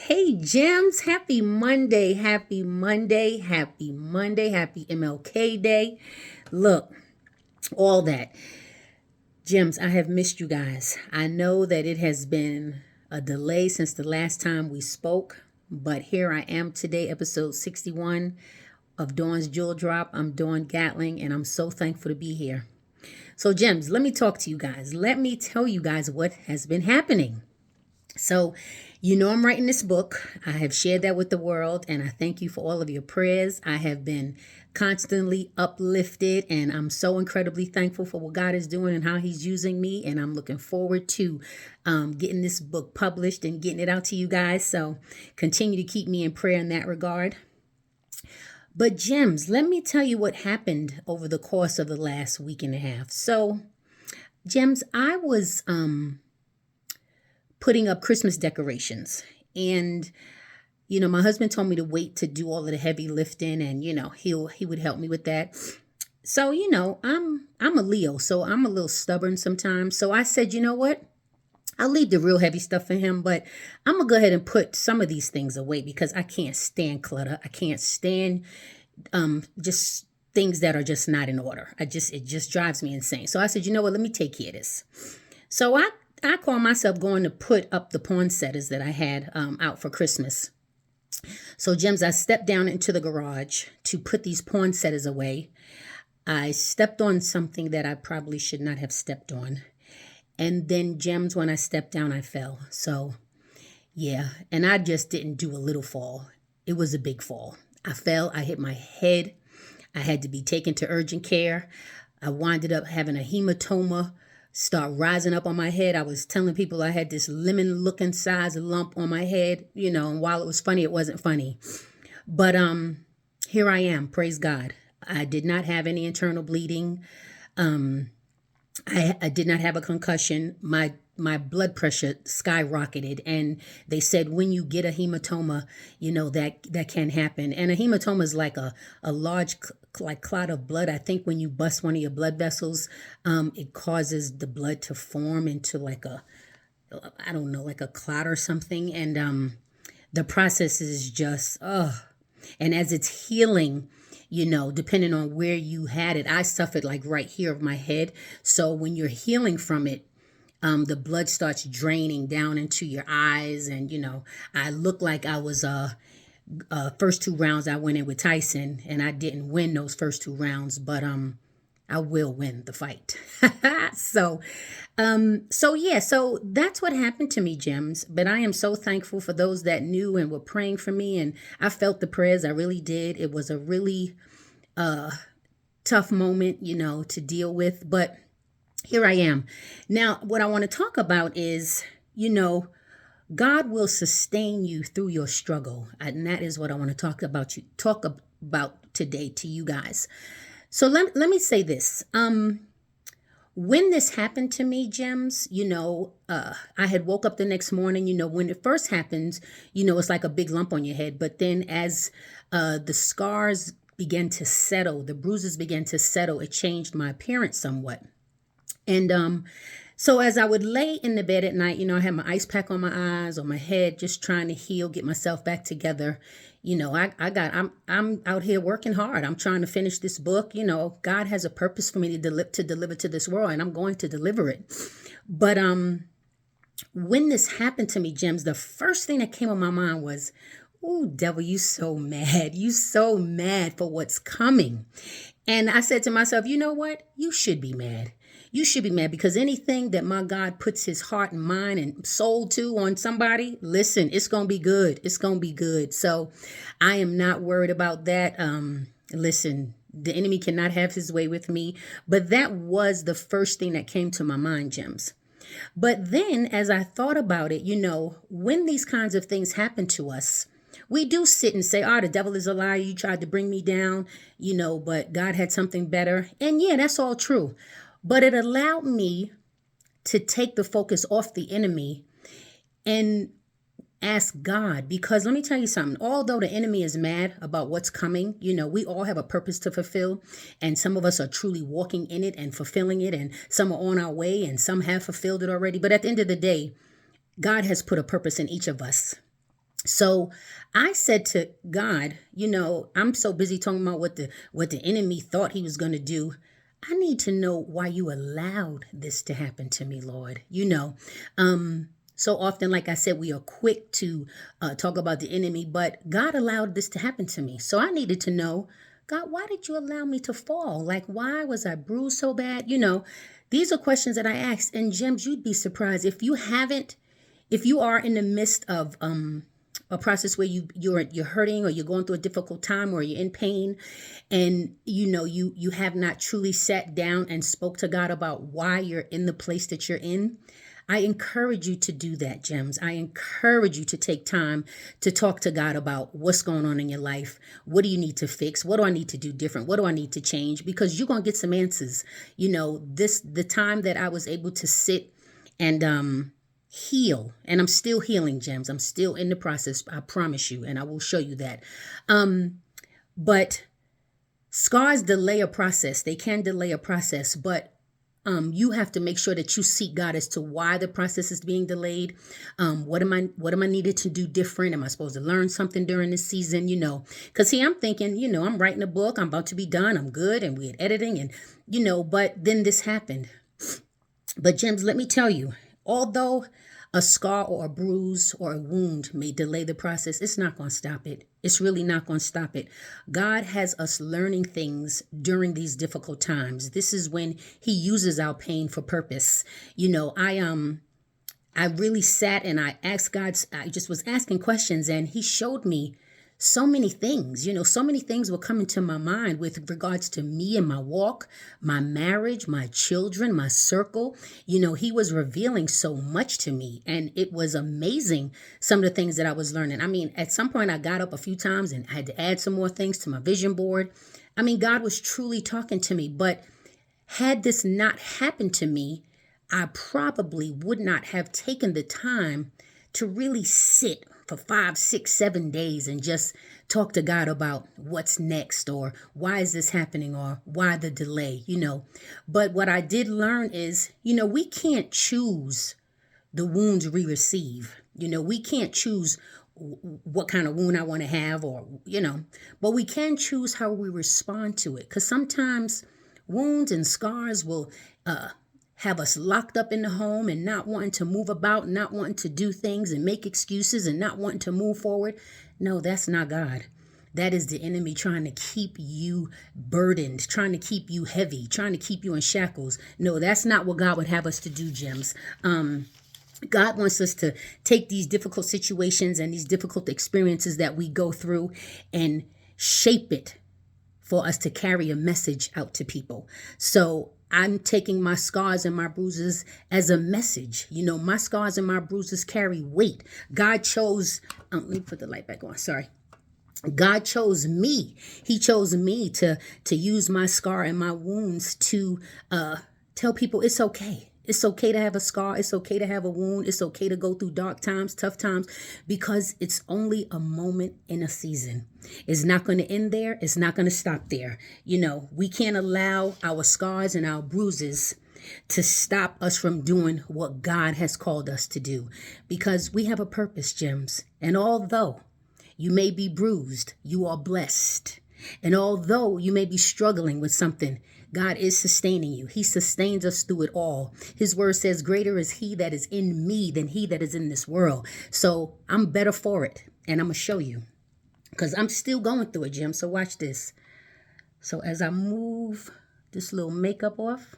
Hey, Gems, happy Monday, happy Monday, happy Monday, happy MLK Day. Look, all that. Gems, I have missed you guys. I know that it has been a delay since the last time we spoke, but here I am today, episode 61 of Dawn's Jewel Drop. I'm Dawn Gatling, and I'm so thankful to be here. So, Gems, let me talk to you guys. Let me tell you guys what has been happening. So, I'm writing this book. I have shared that with the world, and I thank you for all of your prayers. I have been constantly uplifted, and I'm so incredibly thankful for what God is doing and how He's using me. And I'm looking forward to getting this book published and getting it out to you guys. So, continue to keep me in prayer in that regard. But, Gems, let me tell you what happened over the course of the last week and a half. So, Gems, I was putting up Christmas decorations. And, my husband told me to wait to do all of the heavy lifting and, he would help me with that. So, I'm a Leo, so I'm a little stubborn sometimes. So I said, you know what? I'll leave the real heavy stuff for him, but I'm going to go ahead and put some of these things away because I can't stand clutter. I can't stand just things that are just not in order. It just drives me insane. So I said, you know what? Let me take care of this. So I call myself going to put up the poinsettias that I had out for Christmas. So, Gems, I stepped down into the garage to put these poinsettias away. I stepped on something that I probably should not have stepped on. And then, Gems, when I stepped down, I fell. So, yeah, and I just didn't do a little fall. It was a big fall. I fell. I hit my head. I had to be taken to urgent care. I winded up having a hematoma start rising up on my head. I was telling people I had this lemon looking size lump on my head, and while it was funny, it wasn't funny. But here I am, praise God. I did not have any internal bleeding. I did not have a concussion. My blood pressure skyrocketed, and they said when you get a hematoma, that can happen. And a hematoma is like a large like clot of blood. I think when you bust one of your blood vessels, it causes the blood to form into like I don't know, like a clot or something. And the process is just, and as it's healing, depending on where you had it, I suffered like right here of my head. So when you're healing from it, the blood starts draining down into your eyes. And, I looked like I was, first two rounds I went in with Tyson, and I didn't win those first two rounds, but, I will win the fight. So that's what happened to me, Gems. But I am so thankful for those that knew and were praying for me. And I felt the prayers. I really did. It was a really, tough moment, to deal with, but here I am. Now, what I want to talk about is, God will sustain you through your struggle. And that is what I want to talk about today to you guys. So let me say this. When this happened to me, Gems, I had woke up the next morning, when it first happens, it's like a big lump on your head. But then as the scars began to settle, the bruises began to settle, it changed my appearance somewhat. And so as I would lay in the bed at night, I had my ice pack on my eyes, on my head, just trying to heal, get myself back together. I'm out here working hard. I'm trying to finish this book. God has a purpose for me to deliver to this world, and I'm going to deliver it. But when this happened to me, Gems, the first thing that came on my mind was, "Oh, devil, you so mad. You so mad for what's coming." And I said to myself, you know what? You should be mad. You should be mad because anything that my God puts his heart and mind and soul to on somebody, listen, it's going to be good. It's going to be good. So I am not worried about that. Listen, the enemy cannot have his way with me. But that was the first thing that came to my mind, Gems. But then as I thought about it, when these kinds of things happen to us, we do sit and say, the devil is a liar. You tried to bring me down, but God had something better. And yeah, that's all true. But it allowed me to take the focus off the enemy and ask God, because let me tell you something, although the enemy is mad about what's coming, we all have a purpose to fulfill, and some of us are truly walking in it and fulfilling it, and some are on our way and some have fulfilled it already. But at the end of the day, God has put a purpose in each of us. So I said to God, I'm so busy talking about what the enemy thought he was going to do. I need to know why you allowed this to happen to me, Lord. So often, like I said, we are quick to talk about the enemy, but God allowed this to happen to me. So I needed to know, God, why did you allow me to fall? Like, why was I bruised so bad? These are questions that I asked. And Gems, you'd be surprised if you are in the midst of a process where you're hurting, or you're going through a difficult time, or you're in pain, and you have not truly sat down and spoke to God about why you're in the place that you're in. I encourage you to do that, Gems. I encourage you to take time to talk to God about what's going on in your life. What do you need to fix? What do I need to do different? What do I need to change? Because you're going to get some answers. The time that I was able to sit and heal, and I'm still healing, Gems. I'm still in the process, I promise you, and I will show you that. But scars delay a process. They can delay a process, but you have to make sure that you seek God as to why the process is being delayed. What am I needed to do different? Am I supposed to learn something during this season? Because I'm thinking, I'm writing a book. I'm about to be done. I'm good. And we're editing and, but then this happened. But Gems, let me tell you, although a scar or a bruise or a wound may delay the process, it's not going to stop it. It's really not going to stop it. God has us learning things during these difficult times. This is when he uses our pain for purpose. I really sat and I asked God, I just was asking questions, and he showed me so many things. So many things were coming to my mind with regards to me and my walk, my marriage, my children, my circle. He was revealing so much to me, and it was amazing, some of the things that I was learning. At some point I got up a few times and I had to add some more things to my vision board. God was truly talking to me, but had this not happened to me, I probably would not have taken the time to really sit for 5, 6, 7 days and just talk to God about what's next, or why is this happening, or why the delay, But what I did learn is, we can't choose the wounds we receive. We can't choose what kind of wound I want to have, or, but we can choose how we respond to it. Because sometimes wounds and scars will have us locked up in the home and not wanting to move about, not wanting to do things and make excuses and not wanting to move forward. No, that's not God. That is the enemy trying to keep you burdened, trying to keep you heavy, trying to keep you in shackles. No, that's not what God would have us to do, Gems. God wants us to take these difficult situations and these difficult experiences that we go through and shape it for us to carry a message out to people. So I'm taking my scars and my bruises as a message. My scars and my bruises carry weight. God chose, let me put the light back on, sorry. God chose me. He chose me to use my scar and my wounds to tell people it's okay. It's okay to have a scar. It's okay to have a wound. It's okay to go through dark times, tough times, because it's only a moment in a season. It's not going to end there. It's not going to stop there. We can't allow our scars and our bruises to stop us from doing what God has called us to do, because we have a purpose, Gems. And although you may be bruised, you are blessed. And although you may be struggling with something, God is sustaining you. He sustains us through it all. His word says, greater is he that is in me than he that is in this world. So I'm better for it. And I'm going to show you, because I'm still going through it, Jim. So watch this. So as I move this little makeup off,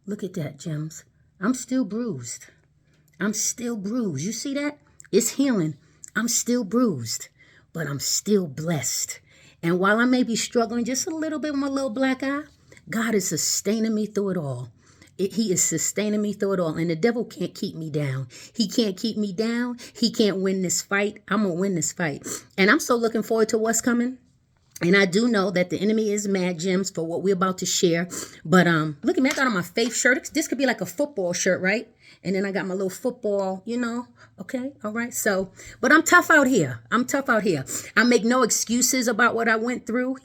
look at that, Gems. I'm still bruised. I'm still bruised. You see that? It's healing. I'm still bruised, but I'm still blessed. And while I may be struggling just a little bit with my little black eye, God is sustaining me through it all. He is sustaining me through it all. And the devil can't keep me down. He can't keep me down. He can't win this fight. I'm going to win this fight. And I'm so looking forward to what's coming. And I do know that the enemy is mad, Gems, for what we're about to share. But look at me. I got on my faith shirt. This could be like a football shirt, right? And then I got my little football, Okay. All right. So, but I'm tough out here. I make no excuses about what I went through.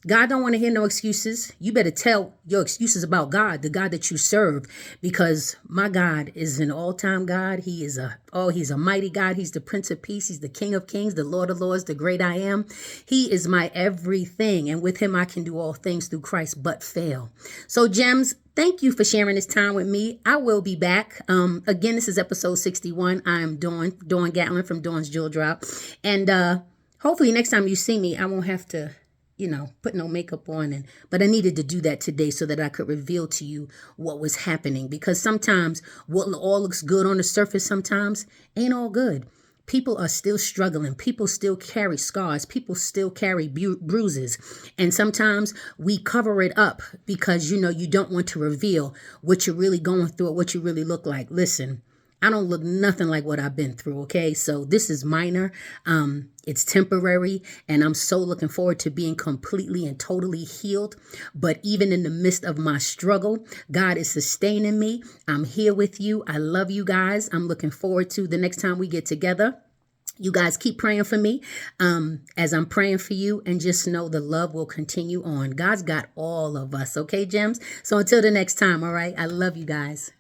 God don't want to hear no excuses. You better tell your excuses about God, the God that you serve, because my God is an all-time God. He's a mighty God. He's the Prince of Peace. He's the King of Kings, the Lord of Lords, the great I am. He is my everything. And with him, I can do all things through Christ but fail. So, Gems, thank you for sharing this time with me. I will be back. Again, this is episode 61. I am Dawn Gatlin from Dawn's Jewel Drop. And hopefully next time you see me, I won't have to put no makeup on. But I needed to do that today so that I could reveal to you what was happening. Because sometimes what all looks good on the surface sometimes ain't all good. People are still struggling. People still carry scars. People still carry bruises. And sometimes we cover it up because, you don't want to reveal what you're really going through or what you really look like. Listen, I don't look nothing like what I've been through, okay? So this is minor. It's temporary, and I'm so looking forward to being completely and totally healed. But even in the midst of my struggle, God is sustaining me. I'm here with you. I love you guys. I'm looking forward to the next time we get together. You guys keep praying for me as I'm praying for you, and just know the love will continue on. God's got all of us, okay, Gems? So until the next time, all right? I love you guys.